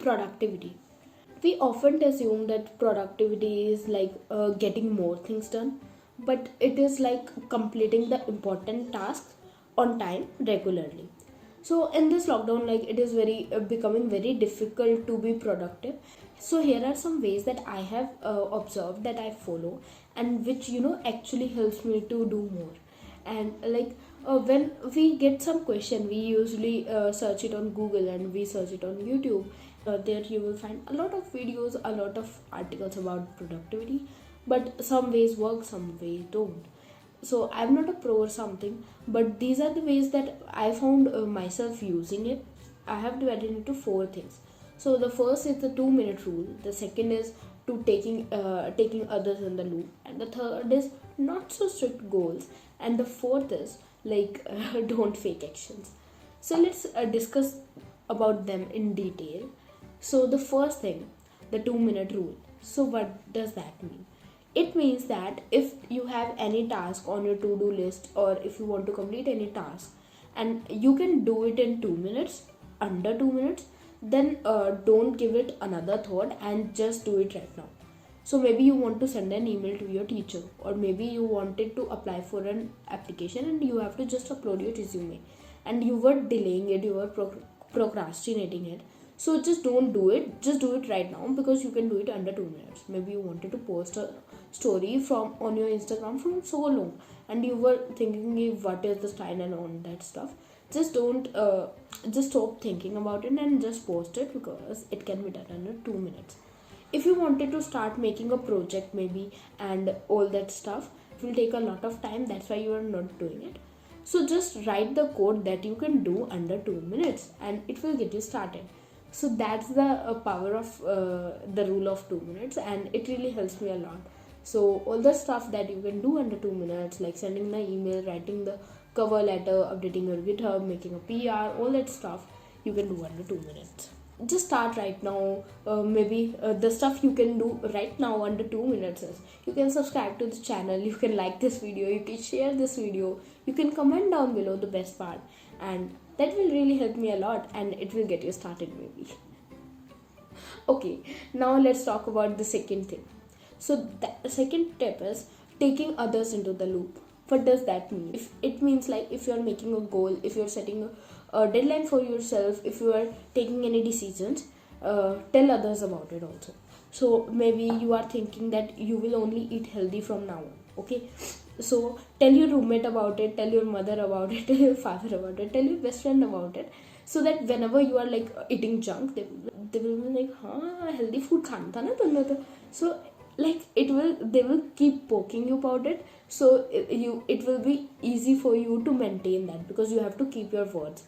Productivity. We often assume that productivity is like getting more things done, but it is like completing the important tasks on time regularly. So in this lockdown, like it is very becoming very difficult to be productive. So here are some ways that I have observed, that I follow, and which actually helps me to do more. And like when we get some question, we usually search it on Google and we search it on YouTube. There you will find a lot of videos, a lot of articles about productivity, but some ways work, some ways don't. So I'm not a pro or something, but these are the ways that I found myself using it. I have divided into four things. So the first is the 2 minute rule, the second is to taking others in the loop, and the third is not so strict goals, and the fourth is like don't fake actions. So let's discuss about them in detail. So the first thing, the 2 minute rule. So what does that mean? It means that if you have any task on your to do list, or if you want to complete any task and you can do it in 2 minutes, under 2 minutes, then don't give it another thought and just do it right now. So maybe you want to send an email to your teacher, or maybe you wanted to apply for an application and you have to just upload your resume, and you were delaying it, you were procrastinating it. So just don't do it, just do it right now, because you can do it under 2 minutes. Maybe you wanted to post a story from on your Instagram from so long, and you were thinking, what is the style and all that stuff. Just don't just stop thinking about it and just post it, because it can be done under 2 minutes. If you wanted to start making a project maybe, and all that stuff, it will take a lot of time, that's why you are not doing it. So just write the code that you can do under 2 minutes, and it will get you started. So that's the power of the rule of 2 minutes, and it really helps me a lot. So all the stuff that you can do under 2 minutes, like sending the email, writing the cover letter, updating your GitHub, making a PR, all that stuff you can do under 2 minutes. Just start right now. Maybe the stuff you can do right now under 2 minutes is, you can subscribe to the channel, you can like this video, you can share this video, you can comment down below the best part, and that will really help me a lot, and it will get you started maybe. Okay, now let's talk about the second thing. So the second tip is taking others into the loop. What does that mean? If it means like, if you're making a goal, if you're setting a deadline for yourself, if you are taking any decisions, tell others about it also. So maybe you are thinking that you will only eat healthy from now on. Okay, so tell your roommate about it, tell your mother about it, tell your father about it, tell your best friend about it, so that whenever you are like eating junk, they will be like, हाँ healthy food खाना था ना तुमने तो. So like they will keep poking you about it, so it will be easy for you to maintain that, because you have to keep your words.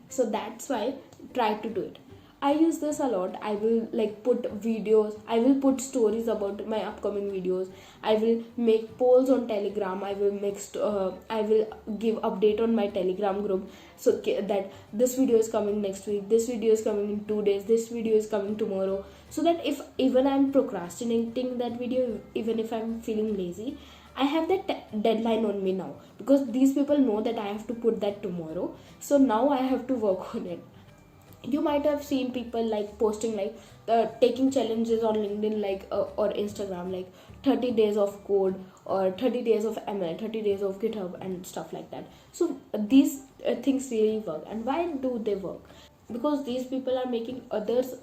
So that's why try to do it. I use this a lot. I will like put videos, I will put stories about my upcoming videos, I will make polls on Telegram, I will I will give update on my Telegram group, so that this video is coming next week, this video is coming in 2 days, this video is coming tomorrow, so that if even I'm procrastinating that video, even if I'm feeling lazy, I have that deadline on me now, because these people know that I have to put that tomorrow, so now I have to work on it. You might have seen people like posting like taking challenges on LinkedIn, like or Instagram, like 30 days of code, or 30 days of ML, 30 days of GitHub, and stuff like that. So these things really work. And why do they work? Because these people are making others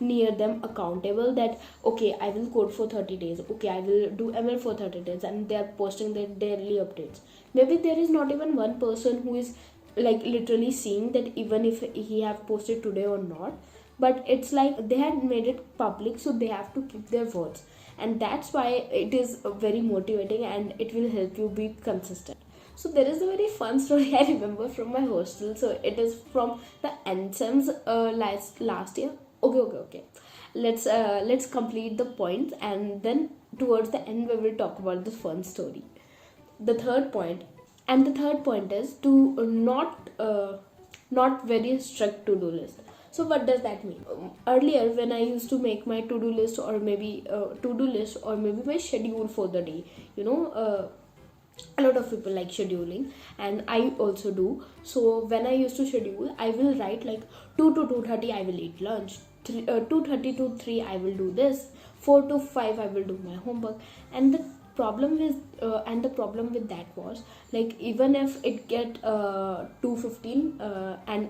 near them accountable, that okay, I will code for 30 days, okay, I will do ML for 30 days, and they are posting their daily updates. Maybe there is not even one person who is like literally seeing that, even if he have posted today or not, but it's like they had made it public, so they have to keep their words, and that's why it is very motivating, and it will help you be consistent. So there is a very fun story I remember from my hostel. So it is from the NSEMs last year. Okay, let's complete the points, and then towards the end we will talk about this fun story. The third point, and the third point is to not very strict to-do list. So what does that mean? Earlier when I used to make my to-do list, or maybe to-do list, or maybe my schedule for the day, A lot of people like scheduling, and I also do. So when I used to schedule, I will write like 2 to 2:30 I will eat lunch, 2:30 to 3 I will do this, 4 to 5 I will do my homework. And the problem with that was, like, even if it get 2:15, and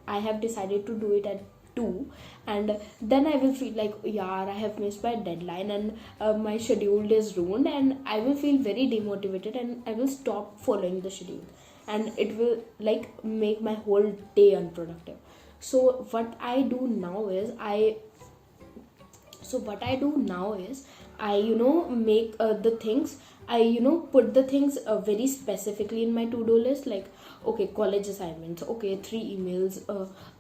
I have decided to do it at 2, and then I will feel like, yeah, I have missed my deadline, and my schedule is ruined, and I will feel very demotivated, and I will stop following the schedule, and it will like make my whole day unproductive. So what I do now is I make the things, I put the things very specifically in my to-do list, like, okay, college assignments, okay, 3 emails,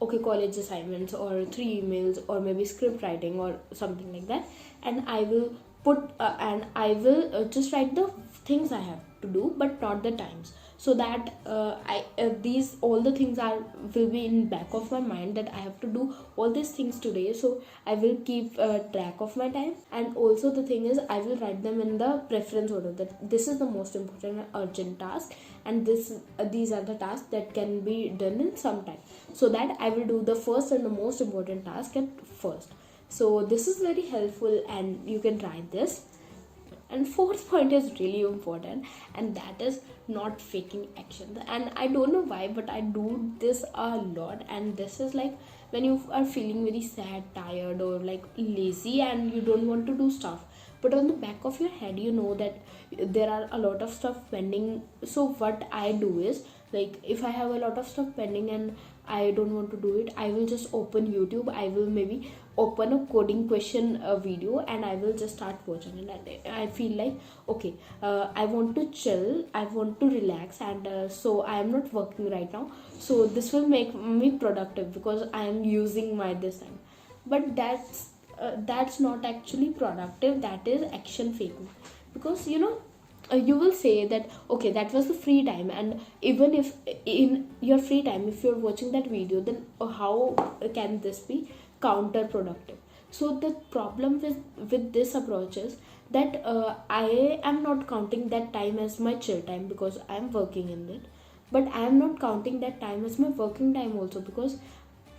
okay, college assignments, or 3 emails, or maybe script writing or something like that. And I will just write the things I have to do, but not the times, so that I these all the things are will be in back of my mind, that I have to do all these things today. So I will keep track of my time. And also the thing is, I will write them in the preference order, that this is the most important and urgent task, and these are the tasks that can be done in some time, so that I will do the first and the most important task at first. So this is very helpful, and you can try this. And fourth point is really important, and that is not faking action. And I don't know why, but I do this a lot. And this is like when you are feeling very sad, tired, or like lazy, and you don't want to do stuff, but on the back of your head you know that there are a lot of stuff pending. So what I do is, like, if I have a lot of stuff pending and I don't want to do it, I will just open YouTube. I will maybe open a coding question video, and I will just start watching it. And I feel like, okay, I want to chill, I want to relax, and so I am not working right now, so this will make me productive because I am using my this time. But that's not actually productive, that is action faking. Because you will say that, okay, that was the free time, and even if in your free time if you're watching that video, then how can this be counterproductive? So the problem with this approach is that I am not counting that time as my chill time because I am working in it, but I am not counting that time as my working time also, because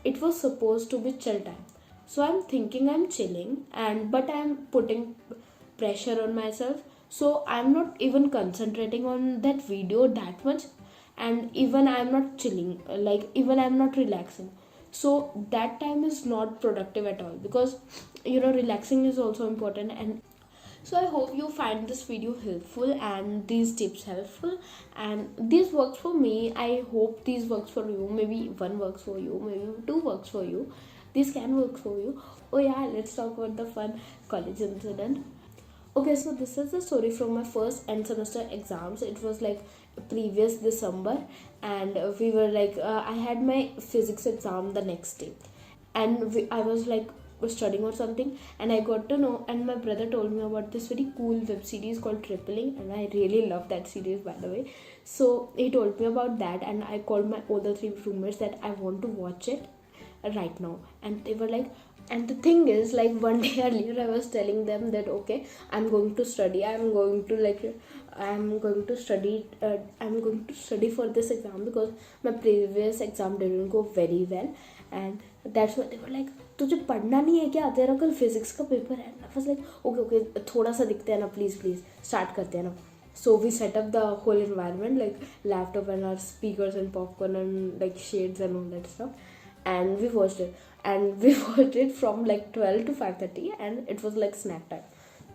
it was supposed to be chill time. So I'm thinking I'm chilling, and but I'm putting pressure on myself, so I'm not even concentrating on that video that much, and even I'm not chilling, like even I'm not relaxing. So that time is not productive at all, because relaxing is also important. And so I hope you find this video helpful and these tips helpful, and this works for me. I hope these works for you. Maybe one works for you, maybe two works for you. This can work for you. Oh yeah, let's talk about the fun college incident. Okay, so this is the story from my first end semester exams. It was like previous December, and we were like, I had my physics exam the next day, and I was like studying or something, and I got to know, and my brother told me about this very cool web series called Tripling, and I really love that series, by the way. So he told me about that, and I called my other three roommates that I want to watch it right now, and they were like, and the thing is, like, one day earlier I was telling them that, okay, I'm going to study, I'm going to study for this exam, because my previous exam didn't go very well. And that's what they were like, तुझे पढ़ना नहीं है क्या, तेरा कल physics का paper है. I was like, okay, थोड़ा सा दिखते हैं ना, प्लीज़ स्टार्ट करते हैं ना. So we set up the whole environment, like laptop and our speakers and popcorn and like shades and all that stuff, and we watched it. And we watched it from like 12 to 5:30, and it was like snack time.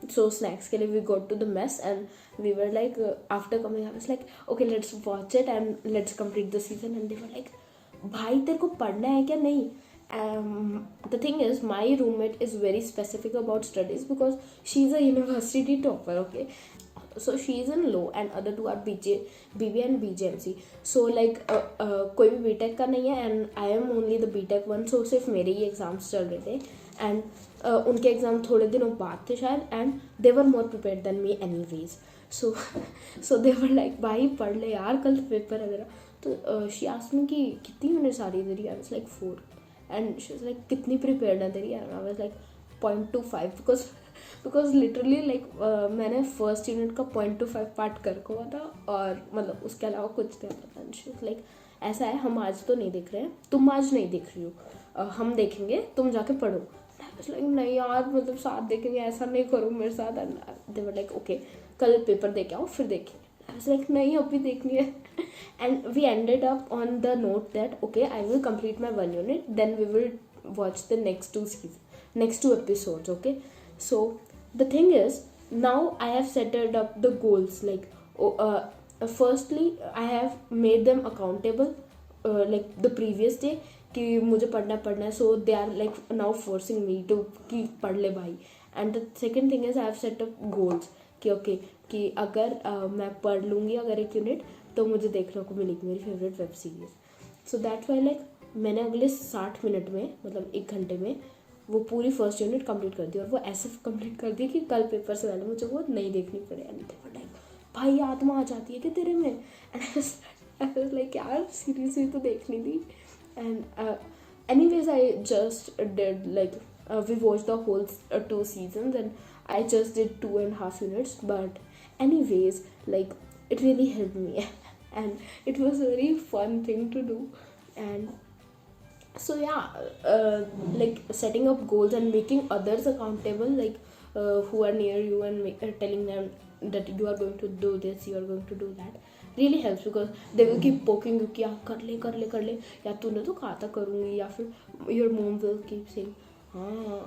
So snacks के लिए we got to the mess, and we were like, after coming I was like, okay, let's watch it and let's complete the season. And they were like, भाई तेरे को पढ़ना है क्या? नहीं. The thing is, my roommate is very specific about studies because she's a university topper, okay. So she is in law, and other two are BB and BJMC. So like कोई भी BTech का नहीं है, and I am only the BTech one. So सिर्फ मेरे ही exams चल रहे थे, and उनके एग्जाम थोड़े दिनों बाद थे शायद, and they were more prepared than me anyways. So they were like, भाई पढ़ ले यार, कल पेपर है तेरा. तो she asked me कि कितनी यूनिट्स आ रही तेरी. I was like 4, and she was like, कितनी prepared है तेरी. And I was like 0.25, because because literally like मैंने फर्स्ट यूनिट का 0.25 पार्ट कर हुआ था, और मतलब उसके अलावा कुछ नहीं पता। लाइक ऐसा है, हम आज तो नहीं देख रहे हैं, तुम आज नहीं देख रही हो, हम देखेंगे, तुम जाके पढ़ो। लाइक नहीं यार, मतलब साथ देखेंगे, ऐसा नहीं करो मेरे साथ। दे वर लाइक ओके, कल पेपर दे के आओ फिर देखेंगे। I was like नहीं, अभी देखनी है। And we ended up on the note that okay, I will complete my 1 unit, then we will watch the next two episodes. Okay, so the thing is, now I have set up the goals. Like firstly I have made them accountable, like the previous day, कि मुझे पढ़ना है, so they are like now forcing me to कि पढ़ ले भाई. And the second thing is I have set up goals कि okay कि अगर मैं पढ़ लूँगी अगर 1 यूनिट, तो मुझे देखने को मिलेगी मेरी favourite web series. So that's why like मैंने अगले 60 मिनट में, मतलब 1 घंटे में, वो पूरी फर्स्ट यूनिट कंप्लीट कर दी, और वो ऐसे कंप्लीट कर दी कि कल पेपर से पहले मुझे वो नहीं देखनी पड़े। एंड दे वर लाइक भाई आत्मा आ जाती है कि तेरे में। एंड आई वाज लाइक यार सीरीज भी तो देखनी थी। And anyways I just did like we watched the whole 2 seasons, and I just did 2.5 units, but anyways like it really helped me and it was a very fun thing to do. And so yeah, like setting up goals and making others accountable, like who are near you, and telling them that you are going to do this, you are going to do that, really helps, because they will keep poking you कि आप कर ले, या तूने तो कहा था करूँगी, या फिर your mom will keep saying हाँ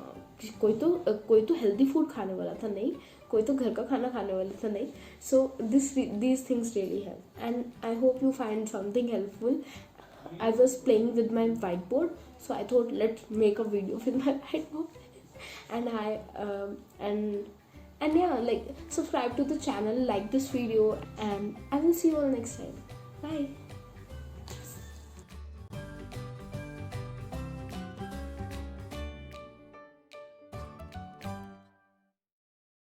कोई तो हेल्दी फूड खाने वाला था, नहीं कोई तो घर का खाना खाने वाला था, नहीं. So these things really help, and I hope you find something helpful. I was playing with my whiteboard, so I thought let's make a video with my whiteboard. And yeah, like subscribe to the channel, like this video, and I will see you all next time. Bye.